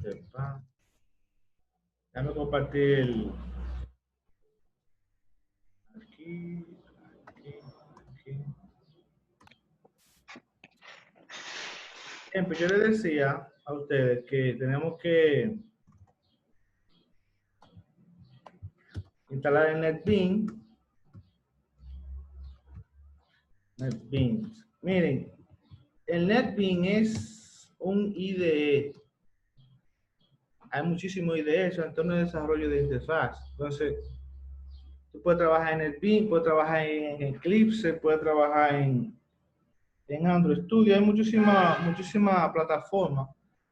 sepa. Déjame compartir aquí, aquí. Bien, pues yo les decía a ustedes que tenemos que instalar el NetBeans. NetBeans. Miren, el NetBeans es un IDE. Hay muchísimos IDE, en torno al desarrollo de interfaz. Entonces, tú puedes trabajar en NetBeans, puedes trabajar en Eclipse, puedes trabajar en Android Studio. Hay muchísimas plataformas.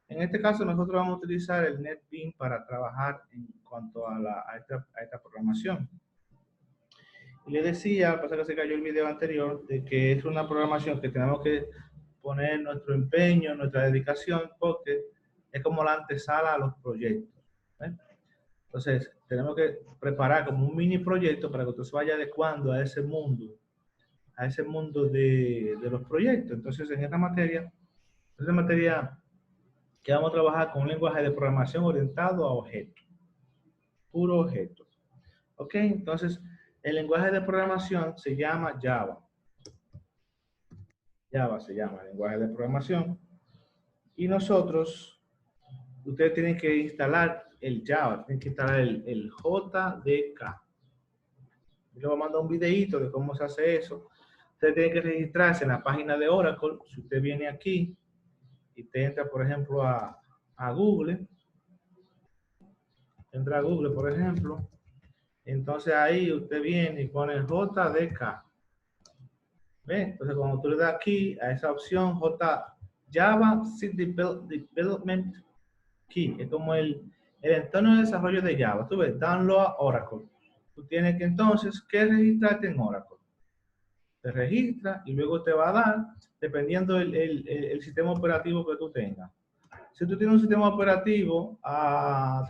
En este caso, nosotros vamos a utilizar el NetBeans para trabajar en cuanto a esta programación. Y le decía, pasa que se cayó el video anterior, de que es una programación que tenemos que poner nuestro empeño, nuestra dedicación, porque es como la antesala a los proyectos. Entonces, tenemos que preparar como un mini proyecto para que usted se vaya adecuando a ese mundo de los proyectos. Entonces, en esta materia que vamos a trabajar con un lenguaje de programación orientado a objetos, puro objeto. Ok, entonces, el lenguaje de programación se llama Java. Java se llama el lenguaje de programación. Y nosotros, ustedes tienen que instalar el Java, tienen que instalar el JDK. Yo les voy a mandar un videito de cómo se hace eso. Usted tiene que registrarse en la página de Oracle. Si usted viene aquí y te entra, por ejemplo, a Google, entra a Google, por ejemplo, entonces ahí usted viene y pone JDK. ¿Ve? Entonces, cuando tú le das aquí a esa opción Java Development Key, es como el entorno de desarrollo de Java. Tú ves, download Oracle. Tú tienes que entonces registrarte en Oracle. Te registra y luego te va a dar, dependiendo el sistema operativo que tú tengas. Si tú tienes un sistema operativo a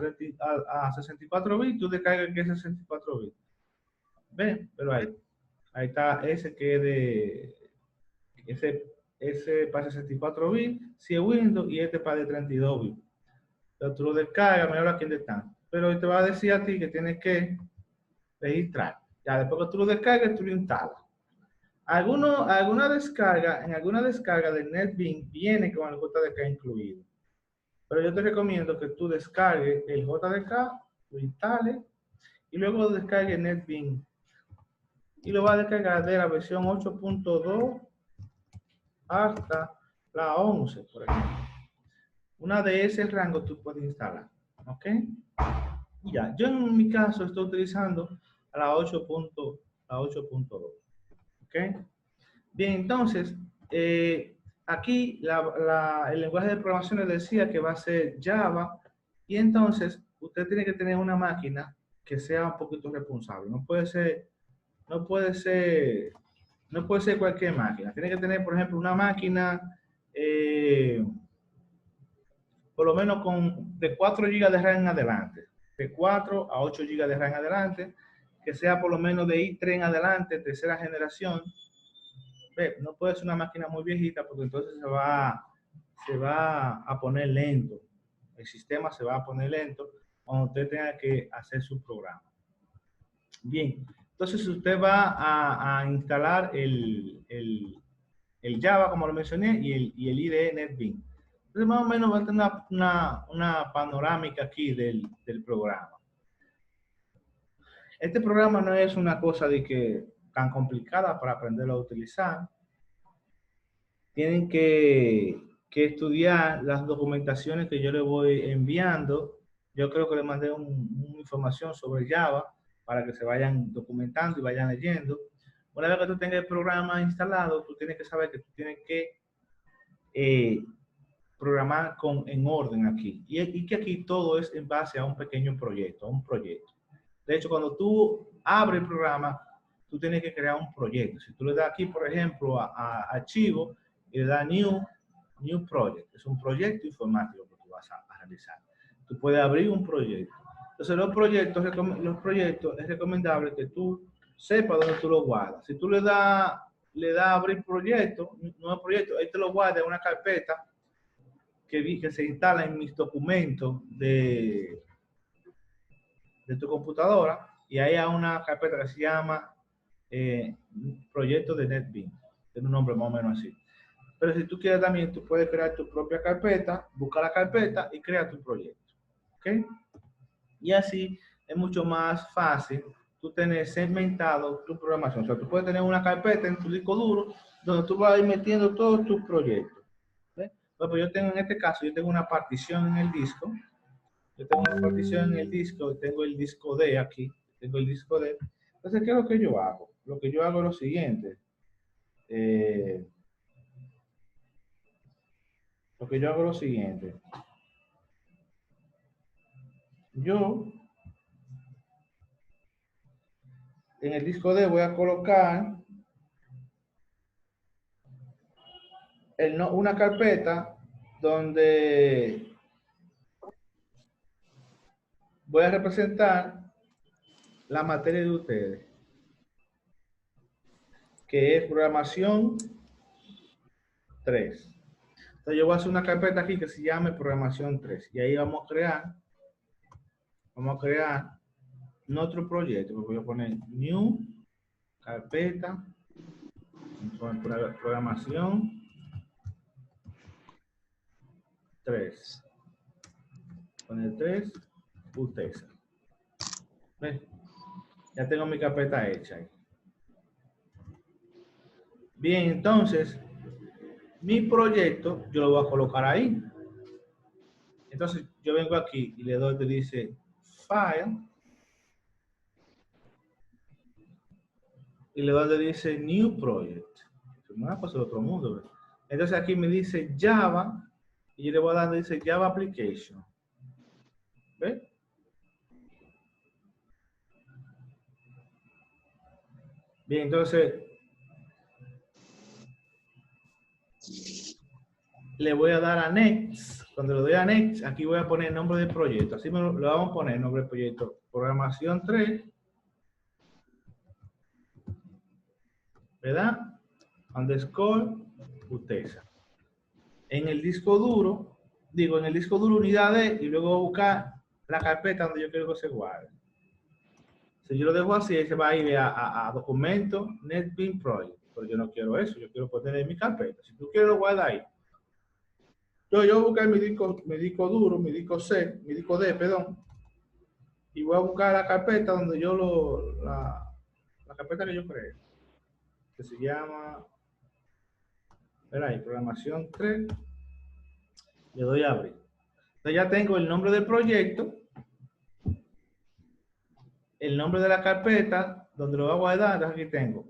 64 bits, tú descargas que es 64 bits. ¿Ven? Pero ahí está ese que es de ese para 64 bits, si es Windows, y este para de 32 bits. Entonces tú lo descargas, mira aquí dónde están. Pero te va a decir a ti que tienes que registrar. Ya después que tú lo descargas, tú lo instalas. En alguna descarga de NetBeans viene con el JDK incluido. Pero yo te recomiendo que tú descargues el JDK, lo instales y luego descargues NetBeans. Y lo vas a descargar de la versión 8.2 hasta la 11, por ejemplo. Una de ese rango tú puedes instalar. ¿Ok? Ya, yo en mi caso estoy utilizando la 8.2. ¿Ok? Bien, entonces, aquí el lenguaje de programación les decía que va a ser Java, y entonces usted tiene que tener una máquina que sea un poquito responsable. No puede ser cualquier máquina. Tiene que tener, por ejemplo, una máquina por lo menos de 4 GB de RAM en adelante, de 4 a 8 GB de RAM en adelante, que sea por lo menos de i3 en adelante, tercera generación. No puede ser una máquina muy viejita porque entonces se va a poner lento. El sistema se va a poner lento cuando usted tenga que hacer su programa. Bien, entonces usted va a instalar el Java, como lo mencioné, y el IDE NetBeans. Entonces, más o menos va a tener una panorámica aquí del programa. Este programa no es una cosa tan complicada para aprenderlo a utilizar. Tienen que estudiar las documentaciones que yo les voy enviando. Yo creo que les mandé una información sobre Java para que se vayan documentando y vayan leyendo. Una vez que tú tengas el programa instalado, tú tienes que saber que tú tienes que programar en orden aquí. Y que aquí todo es en base a un pequeño proyecto, De hecho, cuando tú abres el programa, tú tienes que crear un proyecto. Si tú le das aquí, por ejemplo, a archivo y le das new project, es un proyecto informático que tú vas a realizar. Tú puedes abrir un proyecto. Entonces, los proyectos es recomendable que tú sepas dónde tú lo guardas. Si tú le das abrir proyecto, nuevo proyecto, ahí te lo guardas en una carpeta que se instala en mis documentos de tu computadora, y ahí hay una carpeta que se llama proyecto de NetBeans. Tiene un nombre más o menos así. Pero si tú quieres también, tú puedes crear tu propia carpeta, buscar la carpeta y crear tu proyecto. ¿Ok? Y así es mucho más fácil tú tener segmentado tu programación. O sea, tú puedes tener una carpeta en tu disco duro donde tú vas a ir metiendo todos tus proyectos. ¿Ves? Pues yo tengo en este caso, yo tengo una partición en el disco. Yo tengo una partición en el disco, tengo el disco D aquí, tengo el disco D. Entonces, ¿qué es lo que yo hago? Lo que yo hago es lo siguiente. Lo que yo hago es lo siguiente. Yo en el disco D voy a colocar una carpeta donde voy a representar la materia de ustedes, que es programación 3. Entonces yo voy a hacer una carpeta aquí que se llame programación 3 y ahí vamos a crear nuestro proyecto. Voy a poner new carpeta programación 3. Poner 3 UTESA. ¿Ves? Ya tengo mi carpeta hecha ahí. Bien, entonces mi proyecto yo lo voy a colocar ahí. Entonces yo vengo aquí y le doy donde dice File y le doy donde dice New Project. Una cosa de otro mundo, ¿verdad? Entonces aquí me dice Java y yo le voy a dar donde dice Java Application. ¿Ves? Bien, entonces le voy a dar a Next. Cuando le doy a Next, aquí voy a poner el nombre del proyecto. Así lo vamos a poner el nombre del proyecto. Programación 3. ¿Verdad? Underscore UTESA. En el disco duro, en el disco duro unidad D y luego buscar la carpeta donde yo quiero que se guarde. Si yo lo dejo así, se va a ir a documento NetBeans Project. Pero yo no quiero eso, yo quiero poner en mi carpeta. Si tú quieres, lo guarda ahí. Entonces yo voy a buscar mi disco duro, mi disco C, mi disco D, perdón, y voy a buscar la carpeta donde yo la carpeta que yo creé, que se llama, espera ahí, programación 3, le doy a abrir. Entonces ya tengo el nombre del proyecto, el nombre de la carpeta, donde lo voy a guardar. Entonces aquí tengo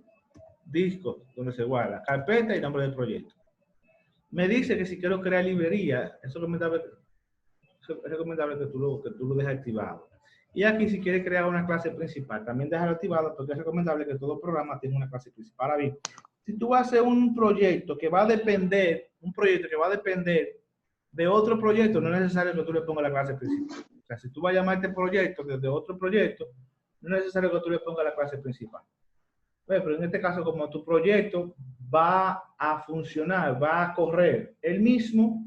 disco, donde se guarda, carpeta y nombre del proyecto. Me dice que si quiero crear librería, es recomendable que tú lo dejes activado. Y aquí si quieres crear una clase principal, también déjalo activado porque es recomendable que todo programa tenga una clase principal. Ahora bien, si tú vas a hacer un proyecto que va a depender de otro proyecto, no es necesario que tú le pongas la clase principal. O sea, si tú vas a llamar este proyecto desde otro proyecto, no es necesario que tú le pongas la clase principal. Pero en este caso, como tu proyecto va a funcionar, va a correr el mismo,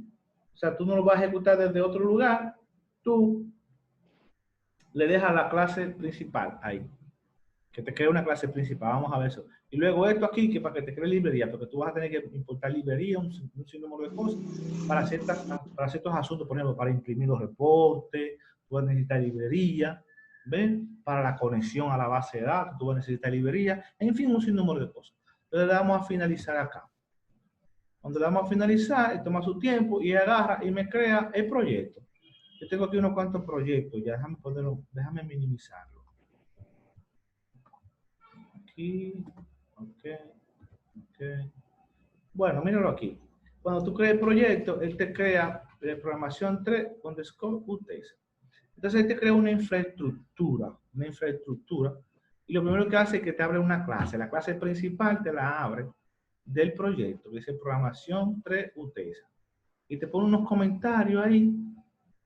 o sea, tú no lo vas a ejecutar desde otro lugar, tú le dejas la clase principal ahí, que te crea una clase principal. Vamos a ver eso. Y luego esto aquí, que para que te cree librería, porque tú vas a tener que importar librería, un sinnúmero de cosas, para ciertos asuntos, por ejemplo, para imprimir los reportes, tú vas a necesitar librería, ¿ven? Para la conexión a la base de datos, tú vas a necesitar librería, en fin, un sinnúmero de cosas. Entonces le damos a finalizar acá. Cuando le damos a finalizar, él toma su tiempo y agarra y me crea el proyecto. Yo tengo aquí unos cuantos proyectos, ya déjame minimizarlo. Aquí, ok. Bueno, míralo aquí. Cuando tú creas el proyecto, él te crea programación 3 underscore UTESA. Entonces él te crea una infraestructura, y lo primero que hace es que te abre una clase. La clase principal te la abre del proyecto, que dice programación 3 UTESA. Y te pone unos comentarios ahí.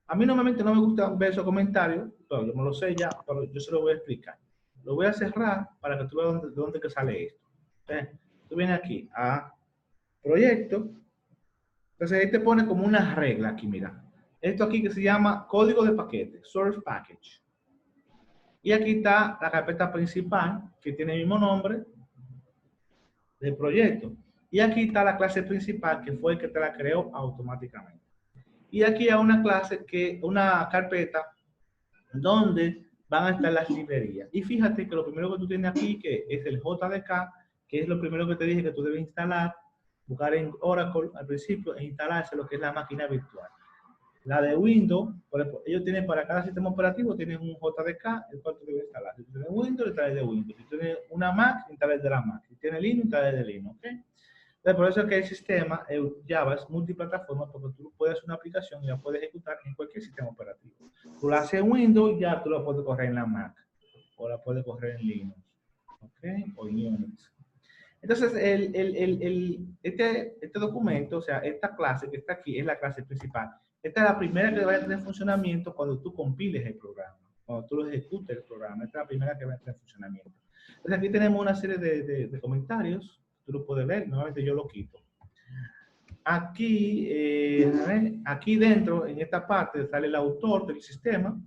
A mí normalmente no me gusta ver esos comentarios, pero yo me lo sé ya, pero yo se lo voy a explicar. Lo voy a cerrar para que tú veas de dónde que sale esto. Entonces, tú vienes aquí a proyecto, Entonces ahí te pone como una regla aquí, mira. Esto aquí que se llama código de paquete, source package. Y aquí está la carpeta principal, que tiene el mismo nombre del proyecto. Y aquí está la clase principal, que fue el que te la creó automáticamente. Y aquí hay una clase, una carpeta, donde van a estar las librerías. Y fíjate que lo primero que tú tienes aquí, que es el JDK, que es lo primero que te dije que tú debes instalar, buscar en Oracle al principio e instalarse lo que es la máquina virtual. La de Windows, por ejemplo, ellos tienen para cada sistema operativo, tienen un JDK, el cual tú debes instalar. Si tienes Windows, instalar de Windows. Si tienes una Mac, instalar de la Mac. Si tienes Linux, instalar de Linux. ¿Okay? Entonces, por eso es que el sistema Java es multiplataforma, porque tú puedes hacer una aplicación y la puedes ejecutar en cualquier sistema operativo. Tú la haces en Windows, ya tú la puedes correr en la Mac, o la puedes correr en Linux, ¿okay? O en Unix. Entonces, este documento, o sea, esta clase que está aquí es la clase principal. Esta es la primera que va a tener funcionamiento cuando tú compiles el programa, cuando tú lo ejecutes el programa. Esta es la primera que va a tener funcionamiento. Entonces, aquí tenemos una serie de comentarios. Tú lo puedes ver, nuevamente yo lo quito. Aquí, aquí dentro, en esta parte, sale el autor del sistema,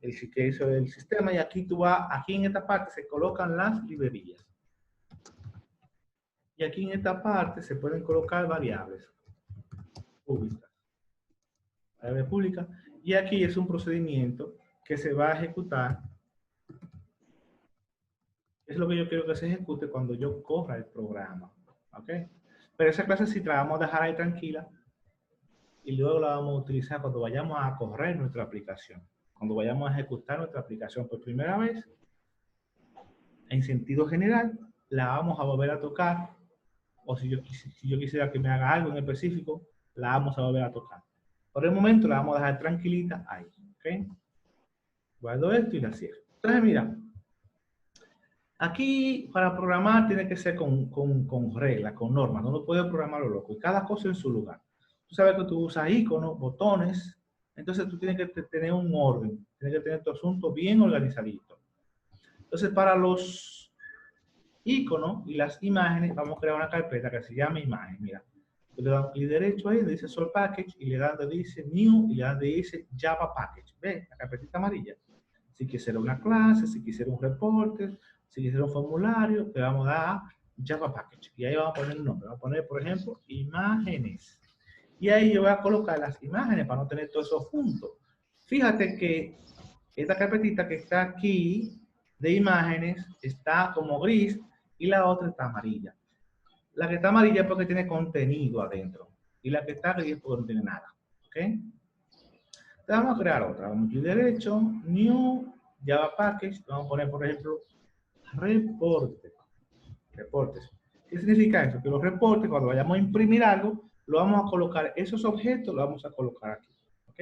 el que hizo el sistema, y aquí tú vas, aquí en esta parte se colocan las librerías. Y aquí en esta parte se pueden colocar variables públicas. Variables públicas. Y aquí es un procedimiento que se va a ejecutar. Es lo que yo quiero que se ejecute cuando yo corra el programa. ¿Ok? Pero esa clase sí la vamos a dejar ahí tranquila y luego la vamos a utilizar cuando vayamos a correr nuestra aplicación. Cuando vayamos a ejecutar nuestra aplicación por primera vez, en sentido general, la vamos a volver a tocar. O si yo quisiera que me haga algo en específico, la vamos a volver a tocar. Por el momento la vamos a dejar tranquilita ahí. ¿Ok? Guardo esto y la cierro. Entonces, mira. Aquí, para programar, tiene que ser con reglas, con normas. No lo puedes programar lo loco. Y cada cosa en su lugar. Tú sabes que tú usas iconos, botones. Entonces, tú tienes que tener un orden. Tienes que tener tu asunto bien organizadito. Entonces, para los iconos y las imágenes, vamos a crear una carpeta que se llama imagen. Mira, tú le das clic derecho ahí, le dice Source Package, y le das donde dice New, y le das donde dice Java Package. ¿Ves? La carpetita amarilla. Si quisiera una clase, si quisiera un reporte, si quisiera un formulario, le vamos a dar Java Package. Y ahí vamos a poner el nombre. Vamos a poner, por ejemplo, imágenes. Y ahí yo voy a colocar las imágenes para no tener todo eso junto. Fíjate que esta carpetita que está aquí de imágenes está como gris y la otra está amarilla. La que está amarilla es porque tiene contenido adentro. Y la que está gris es porque no tiene nada. ¿Ok? Entonces vamos a crear otra. Vamos a ir derecho, New, Java Package. Vamos a poner, por ejemplo, reportes. Reportes. ¿Qué significa eso? Que los reportes, cuando vayamos a imprimir algo, lo vamos a colocar, esos objetos los vamos a colocar aquí. ¿Ok?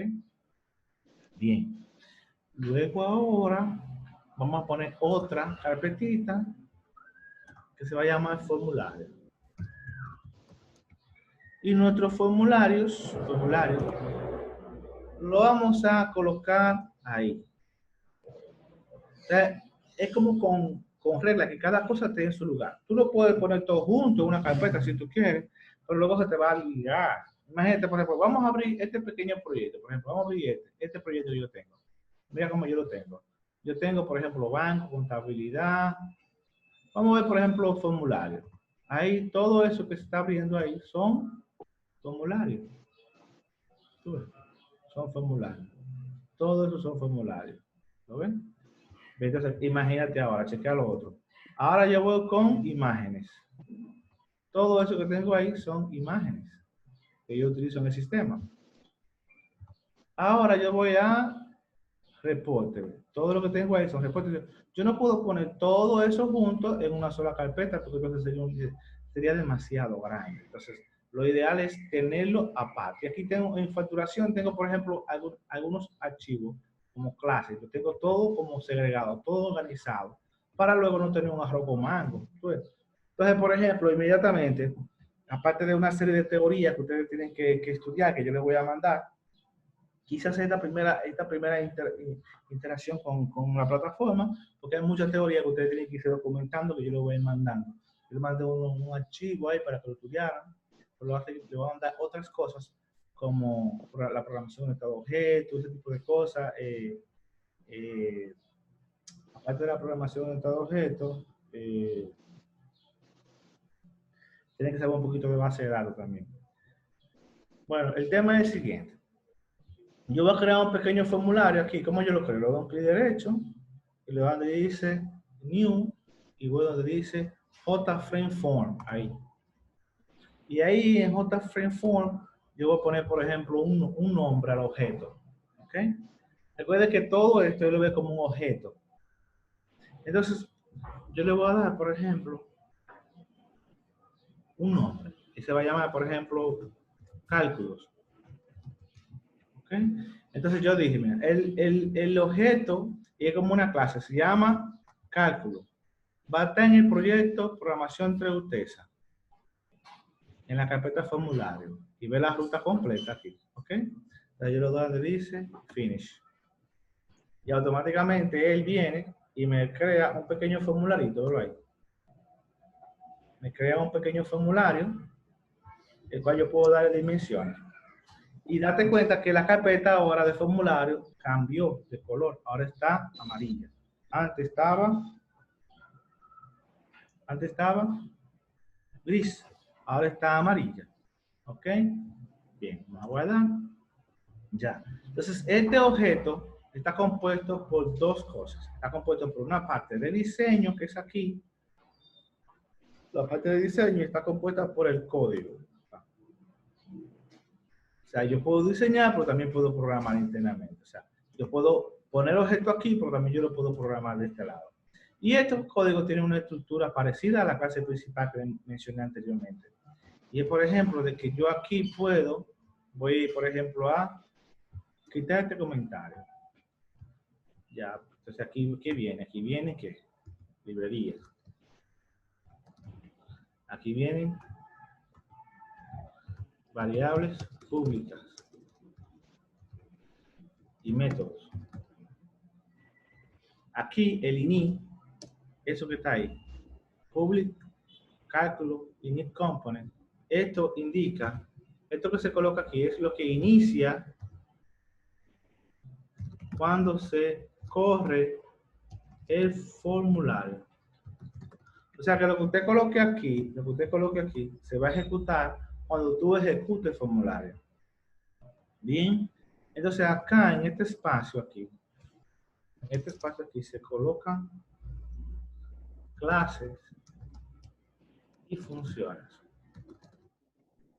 Bien. Luego ahora vamos a poner otra carpetita que se va a llamar formulario. Y nuestros formularios, lo vamos a colocar ahí. O sea, es como con reglas, que cada cosa esté en su lugar. Tú lo puedes poner todo junto en una carpeta si tú quieres, pero luego se te va a liar. Imagínate, por ejemplo, vamos a abrir este pequeño proyecto. Por ejemplo, vamos a abrir este proyecto que yo tengo. Mira cómo yo lo tengo. Yo tengo, por ejemplo, banco, contabilidad. Vamos a ver, por ejemplo, formularios. Ahí, todo eso que se está abriendo ahí son formularios. Son formularios. Todo eso son formularios. ¿Lo ven? Entonces, imagínate ahora, chequea lo otro. Ahora yo voy con imágenes. Todo eso que tengo ahí son imágenes que yo utilizo en el sistema. Ahora yo voy a reporte. Todo lo que tengo ahí son reportes. Yo no puedo poner todo eso junto en una sola carpeta porque entonces sería demasiado grande. Entonces, lo ideal es tenerlo aparte. Aquí tengo en facturación, tengo por ejemplo algunos archivos como clases. Yo tengo todo como segregado, todo organizado, para luego no tener un arroz con mango. Entonces, por ejemplo, inmediatamente, aparte de una serie de teorías que ustedes tienen que estudiar, que yo les voy a mandar, quizás esta primera interacción con la plataforma, porque hay muchas teorías que ustedes tienen que ir documentando, que yo les voy a ir mandando. Yo les mandé un archivo ahí para que lo estudiaran. le voy a dar otras cosas como la programación de estado objeto, ese tipo de cosas. Aparte de la programación de estado objeto, tiene que saber un poquito de base de datos también. Bueno, el tema es el siguiente. Yo voy a crear un pequeño formulario aquí. ¿Cómo yo lo creo? Le doy un clic derecho y le doy donde dice New y voy donde dice JFrame Form. Ahí. Y ahí en JFrame Form yo voy a poner, por ejemplo, un nombre al objeto. ¿Ok? Recuerde que todo esto yo lo veo como un objeto. Entonces, yo le voy a dar, por ejemplo, un nombre. Y se va a llamar, por ejemplo, cálculos. ¿Ok? Entonces yo dije, mira, el objeto es como una clase, se llama cálculo. Va a estar en el proyecto programación 3 UTESA, en la carpeta formulario. Y ve la ruta completa aquí. ¿Ok? Entonces yo le doy donde dice finish. Y automáticamente él viene y me crea un pequeño formularito, ¿verdad? Me crea un pequeño formulario, el cual yo puedo darle dimensiones. Y date cuenta que la carpeta ahora de formulario cambió de color, ahora está amarilla. Antes estaba gris, ahora está amarilla. ¿Ok? Bien, vamos a guardar. Ya. Entonces, este objeto está compuesto por dos cosas. Está compuesto por una parte de diseño, que es aquí. La parte de diseño está compuesta por el código. O sea, yo puedo diseñar, pero también puedo programar internamente. O sea, yo puedo poner objeto aquí, pero también yo lo puedo programar de este lado. Y estos códigos tienen una estructura parecida a la clase principal que mencioné anteriormente. Y es, por ejemplo, de que yo aquí voy, por ejemplo, a quitar este comentario. Ya, entonces aquí, ¿qué viene? Aquí viene, ¿qué? Librerías. Aquí vienen variables públicas y métodos. Aquí el ini, eso que está ahí, public, cálculo, init component, esto indica, esto que se coloca aquí es lo que inicia cuando se corre el formulario. O sea que lo que usted coloque aquí, se va a ejecutar cuando tú ejecutes el formulario. Bien, entonces acá en este espacio aquí, se colocan clases y funciones.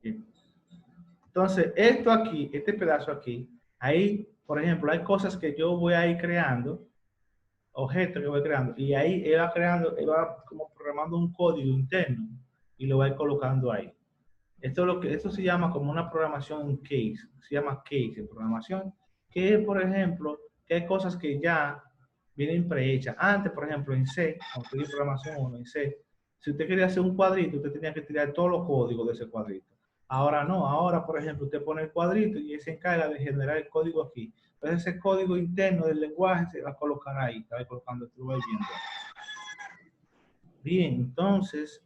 Bien. Entonces, esto aquí, este pedazo aquí, ahí, por ejemplo, hay cosas que yo voy a ir creando, objetos que voy creando, y ahí él va como programando un código interno y lo va a ir colocando ahí. Esto se llama como una programación case, se llama case en programación, que es, por ejemplo, que hay cosas que ya vienen prehechas. Antes, por ejemplo, en C, cuando usted programación 1 en C, si usted quería hacer un cuadrito, usted tenía que tirar todos los códigos de ese cuadrito. Ahora no, ahora, por ejemplo, usted pone el cuadrito y él se encarga de generar el código aquí. Entonces, ese código interno del lenguaje se va a colocar ahí, está colocando, esto lo va viendo. Bien, entonces,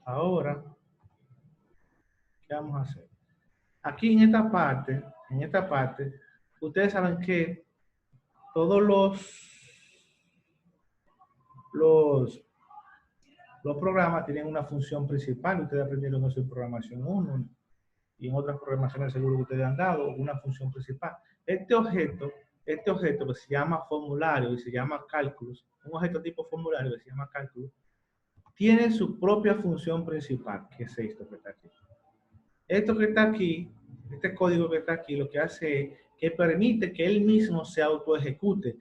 ahora, ¿qué vamos a hacer? Aquí en esta parte, ustedes saben que todos los programas tienen una función principal. Ustedes aprendieron eso en programación 1 y en otras programaciones seguro que ustedes han dado una función principal. Este objeto que se llama formulario y se llama cálculos, un objeto tipo formulario que se llama cálculos, tiene su propia función principal, que es esto que está aquí. Esto que está aquí, este código que está aquí, lo que hace es que permite que él mismo se autoejecute,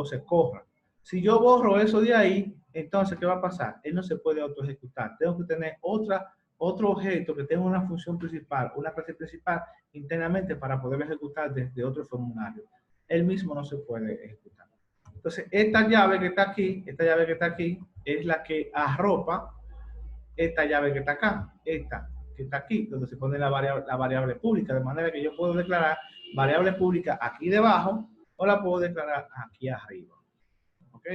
se corra. Si yo borro eso de ahí, entonces, ¿qué va a pasar? Él no se puede autoejecutar. Tengo que tener otro objeto que tenga una función principal, una clase principal internamente para poder ejecutar desde otro formulario. Él mismo no se puede ejecutar. Entonces, esta llave que está aquí, es la que arropa esta llave que está acá, esta que está aquí, donde se pone la variable pública, de manera que yo puedo declarar variable pública aquí debajo o la puedo declarar aquí arriba. ¿Ok?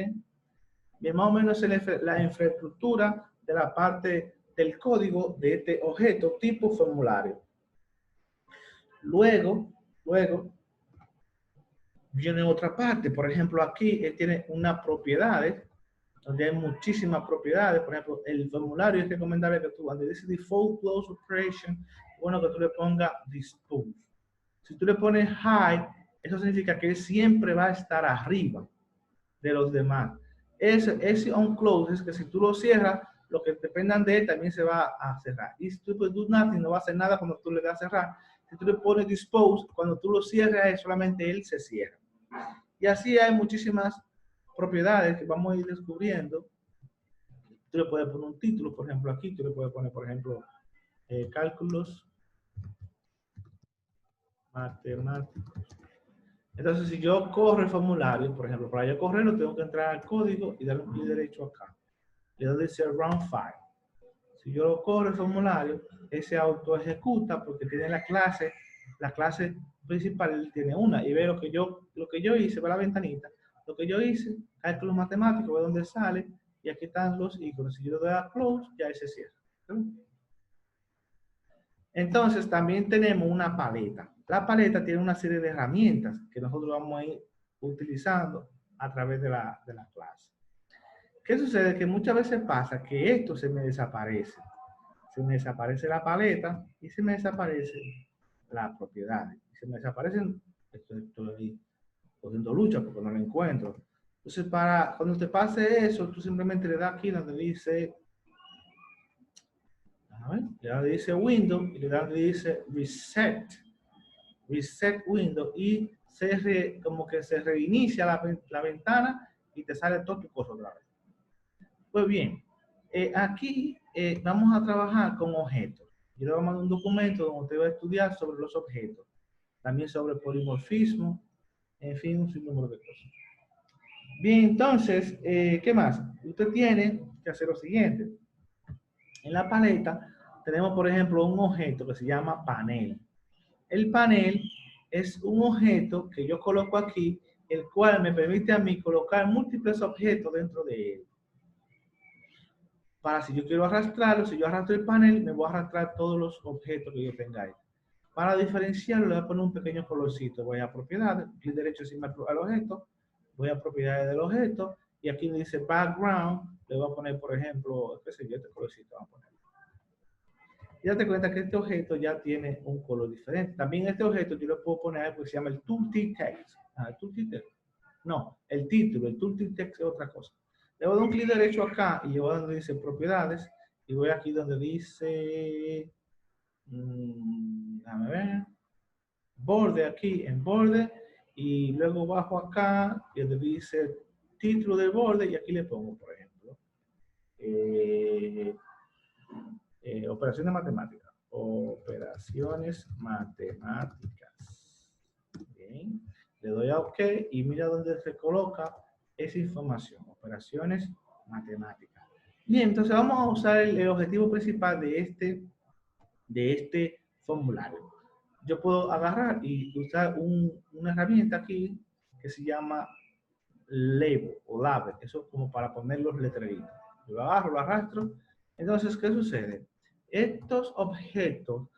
Bien, más o menos es la infraestructura de la parte del código de este objeto tipo formulario. Luego viene otra parte. Por ejemplo, aquí él tiene unas propiedades, donde hay muchísimas propiedades. Por ejemplo, el formulario es recomendable que tú, cuando dice default close operation, bueno, que tú le pongas dispose. Si tú le pones high, eso significa que él siempre va a estar arriba de los demás. Ese on close es que si tú lo cierras, lo que dependan de él también se va a cerrar. Y si tú do nothing, no va a hacer nada cuando tú le das a cerrar. Si tú le pones dispose, cuando tú lo cierras, solamente él se cierra. Y así hay muchísimas propiedades que vamos a ir descubriendo. Tú le puedes poner un título, por ejemplo, aquí. Tú le puedes poner, por ejemplo, cálculos matemáticos. Entonces, si yo corro el formulario, por ejemplo, para yo correrlo, tengo que entrar al código y darle un clic derecho acá. Y donde dice Run File. Si yo lo corro el formulario, ese auto ejecuta porque tiene la clase principal tiene una. Y ve lo que yo hice, ve la ventanita. Lo que yo hice, cálculos matemáticos, ve dónde sale. Y aquí están los iconos. Si yo le doy a Close, ya se cierra. Entonces, también tenemos una paleta. La paleta tiene una serie de herramientas que nosotros vamos a ir utilizando a través de la clase. ¿Qué sucede? Que muchas veces pasa que esto se me desaparece. Se me desaparece la paleta y se me desaparecen las propiedades. Se me desaparecen, estoy cogiendo lucha porque no lo encuentro. Entonces, cuando te pase eso, tú simplemente le das aquí donde dice, le das donde dice Windows y le das donde dice Reset Windows y como que se reinicia la ventana y te sale todo tu cosa otra vez. Pues bien, aquí vamos a trabajar con objetos. Yo le voy a mandar un documento donde usted va a estudiar sobre los objetos, también sobre polimorfismo, en fin, un sinnúmero de cosas. Bien, entonces, ¿qué más? Usted tiene que hacer lo siguiente. En la paleta tenemos, por ejemplo, un objeto que se llama panel. El panel es un objeto que yo coloco aquí, el cual me permite a mí colocar múltiples objetos dentro de él. Para si yo quiero arrastrarlo, si yo arrastro el panel, me voy a arrastrar todos los objetos que yo tenga ahí. Para diferenciarlo, le voy a poner un pequeño colorcito. Voy a propiedades, clic derecho encima del objeto, voy a propiedades del objeto, y aquí me dice background, le voy a poner, por ejemplo, qué sé yo, este colorcito, vamos a poner. Y date cuenta que este objeto ya tiene un color diferente. También este objeto yo le puedo poner algo que se llama el tooltip text. ¿El tooltip text? No, el título. El tooltip text es otra cosa. Le voy a dar un clic derecho acá y voy a donde dice propiedades y voy aquí donde dice déjame ver, borde aquí en borde y luego bajo acá y donde dice título del borde y aquí le pongo, por ejemplo, operaciones matemáticas. Operaciones matemáticas. Bien. Le doy a OK y mira dónde se coloca esa información. Operaciones matemáticas. Bien, entonces vamos a usar el objetivo principal de este formulario. Yo puedo agarrar y usar una herramienta aquí que se llama label o label. Eso es como para poner los letreritos. Yo lo agarro, lo arrastro. Entonces, ¿qué sucede? Estos objetos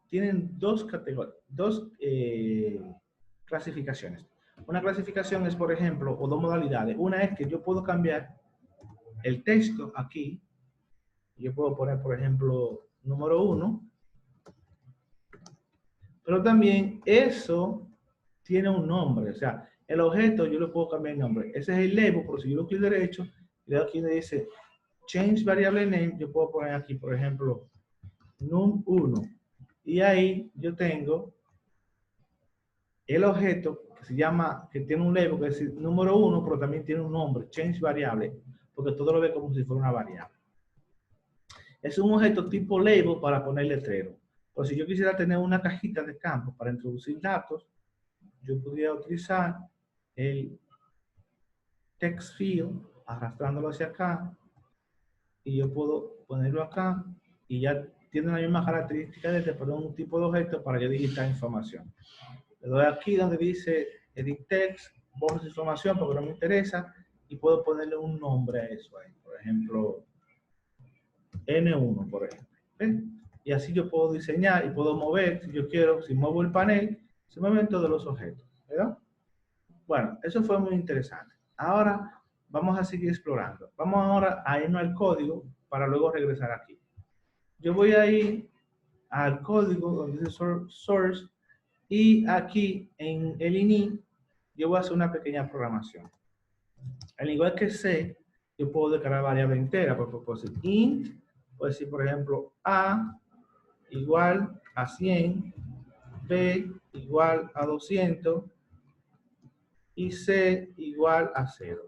tienen dos categorías, dos clasificaciones. Una clasificación es, por ejemplo, o dos modalidades. Una es que yo puedo cambiar el texto aquí. Yo puedo poner, por ejemplo, número 1. Pero también eso tiene un nombre. O sea, el objeto yo le puedo cambiar el nombre. Ese es el label, pero si yo lo clic derecho, le doy aquí donde dice Change Variable Name, yo puedo poner aquí, por ejemplo, num1. Y ahí yo tengo el objeto que se llama, que tiene un label que es número 1, pero también tiene un nombre, change variable, porque todo lo ve como si fuera una variable. Es un objeto tipo label para poner letrero. Pero si yo quisiera tener una cajita de campo para introducir datos, yo podría utilizar el text field, arrastrándolo hacia acá, y yo puedo ponerlo acá, y ya tiene la misma característica de poner un tipo de objeto para yo digitar información. Le doy aquí donde dice Edit Text, borro esa información porque no me interesa y puedo ponerle un nombre a eso ahí. Por ejemplo, N1, por ejemplo. ¿Ves? Y así yo puedo diseñar y puedo mover, si yo quiero, si muevo el panel, se mueven todos los objetos, ¿verdad? Bueno, eso fue muy interesante. Ahora vamos a seguir explorando. Vamos ahora a irnos al código para luego regresar aquí. Yo voy a ir al código donde dice source y aquí en el ini yo voy a hacer una pequeña programación. Al igual que C, yo puedo declarar variable entera, puedo decir int, puedo decir por ejemplo A igual a 100, B igual a 200 y C igual a 0.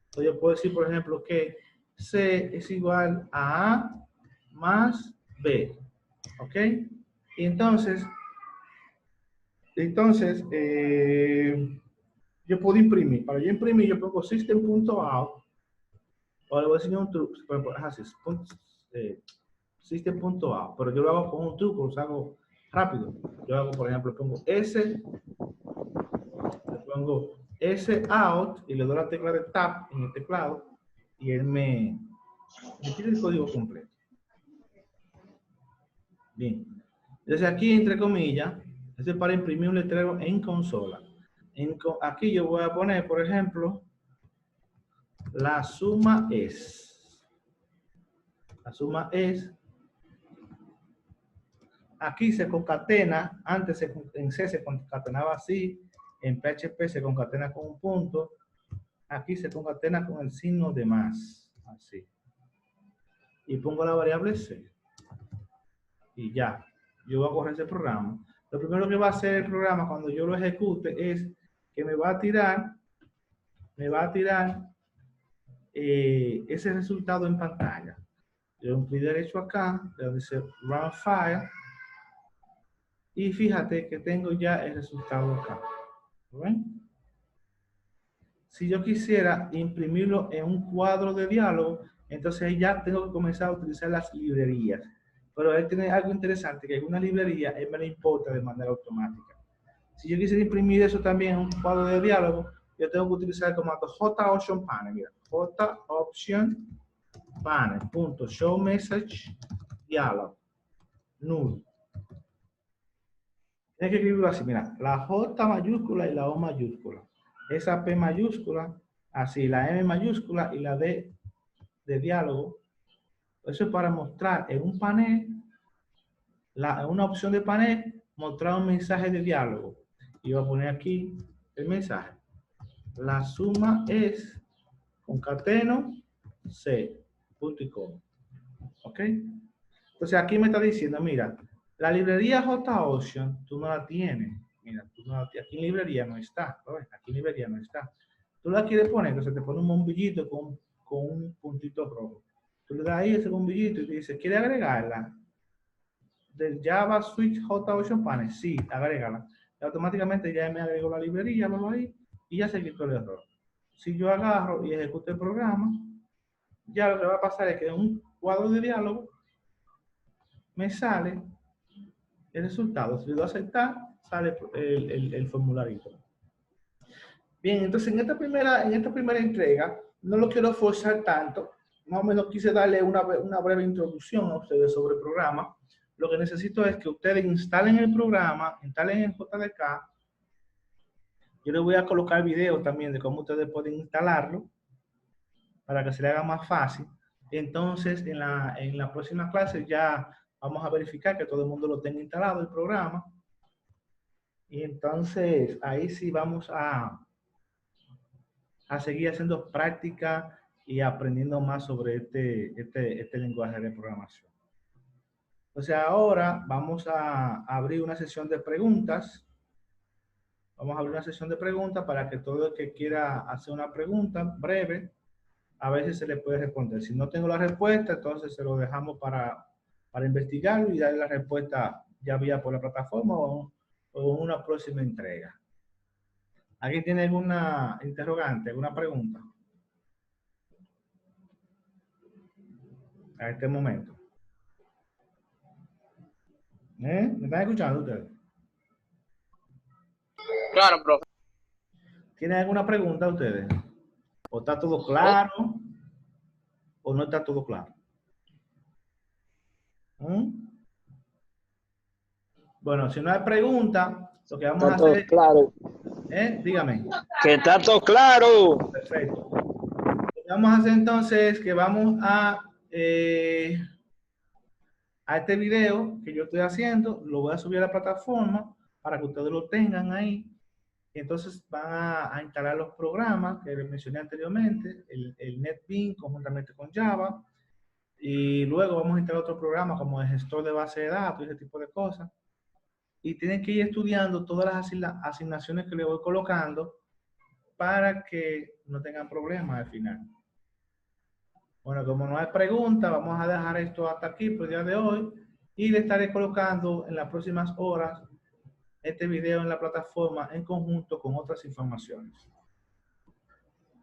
Entonces yo puedo decir por ejemplo que C es igual a A más B, ¿ok? Y entonces yo puedo imprimir. Para yo imprimir, yo pongo system.out, o le voy a enseñar un truco, así, system.out, pero yo lo hago con un truco, lo hago rápido. Yo hago, por ejemplo, pongo S out y le doy la tecla de tab en el teclado y él me tira el código completo. Bien. Entonces aquí, entre comillas, esto es para imprimir un letrero en consola. Aquí yo voy a poner, por ejemplo, la suma es. La suma es. Aquí se concatena, antes en C se concatenaba así, en PHP se concatena con un punto, aquí se concatena con el signo de más, así. Y pongo la variable C. Y ya, yo voy a correr ese programa. Lo primero que va a hacer el programa cuando yo lo ejecute es que me va a tirar ese resultado en pantalla. Yo doy un clic derecho acá, donde dice Run File, y fíjate que tengo ya el resultado acá. ¿Ven? Si yo quisiera imprimirlo en un cuadro de diálogo, entonces ya tengo que comenzar a utilizar las librerías. Pero él tiene algo interesante, que alguna librería él me la importa de manera automática. Si yo quisiera imprimir eso también en un cuadro de diálogo, yo tengo que utilizar el comando JOptionPanel. Mira, JOptionPanel.showMessageDialog null. Tienes que escribirlo así, mira, la J mayúscula y la O mayúscula. Esa P mayúscula, así, la M mayúscula y la D de diálogo. Eso es para mostrar en un panel, en una opción de panel, mostrar un mensaje de diálogo. Y voy a poner aquí el mensaje. La suma es concateno C, punto y coma. ¿Ok? Entonces aquí me está diciendo, mira, la librería JOption, tú no la tienes. Mira, tú no la tienes. Aquí en librería no está. ¿Ves? Aquí en librería no está. Tú la quieres poner, entonces te pone un bombillito con un puntito rojo. Tú le das ahí ese bombillito y te dice, ¿quiere agregarla? Del Java Switch JOption Panel. Sí, agrégala. Y automáticamente ya me agregó la librería, lo ahí, y ya se quitó el error. Si yo agarro y ejecuto el programa, ya lo que va a pasar es que en un cuadro de diálogo me sale el resultado. Si le doy a aceptar, sale el formularito. Bien, entonces en esta primera entrega, no lo quiero forzar tanto. Más o menos quise darle una breve introducción a ustedes sobre el programa. Lo que necesito es que ustedes instalen el programa, instalen el JDK. Yo les voy a colocar videos también de cómo ustedes pueden instalarlo para que se les haga más fácil. Entonces, en la próxima clase ya vamos a verificar que todo el mundo lo tenga instalado, el programa. Y entonces, ahí sí vamos a seguir haciendo práctica y aprendiendo más sobre este lenguaje de programación. Entonces, ahora vamos a abrir una sesión de preguntas. Vamos a abrir una sesión de preguntas para que todo el que quiera hacer una pregunta breve, a veces se le puede responder. Si no tengo la respuesta, entonces se lo dejamos para investigarlo y darle la respuesta ya vía por la plataforma o en una próxima entrega. ¿Alguien tiene alguna interrogante, alguna pregunta? A este momento. ¿Me están escuchando ustedes? Claro, profe. ¿Tienen alguna pregunta ustedes? ¿O está todo claro? ¿O no está todo claro? Bueno, si no hay pregunta, lo que vamos a Está todo hacer es, claro. dígame. Que está todo claro. Perfecto. Lo que vamos a hacer entonces es que vamos a este video que yo estoy haciendo, lo voy a subir a la plataforma para que ustedes lo tengan ahí. Y entonces van a instalar los programas que les mencioné anteriormente, el NetBeans conjuntamente con Java. Y luego vamos a instalar otro programa como el gestor de base de datos y ese tipo de cosas. Y tienen que ir estudiando todas las asignaciones que le voy colocando para que no tengan problemas al final. Bueno, como no hay preguntas, vamos a dejar esto hasta aquí por el día de hoy y le estaré colocando en las próximas horas este video en la plataforma en conjunto con otras informaciones.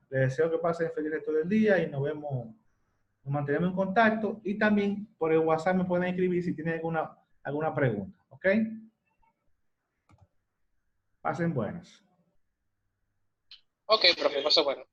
Les deseo que pasen feliz resto del día y nos vemos, nos mantenemos en contacto y también por el WhatsApp me pueden escribir si tienen alguna pregunta, ¿ok? Pasen buenas. Ok, profe, pasó bueno.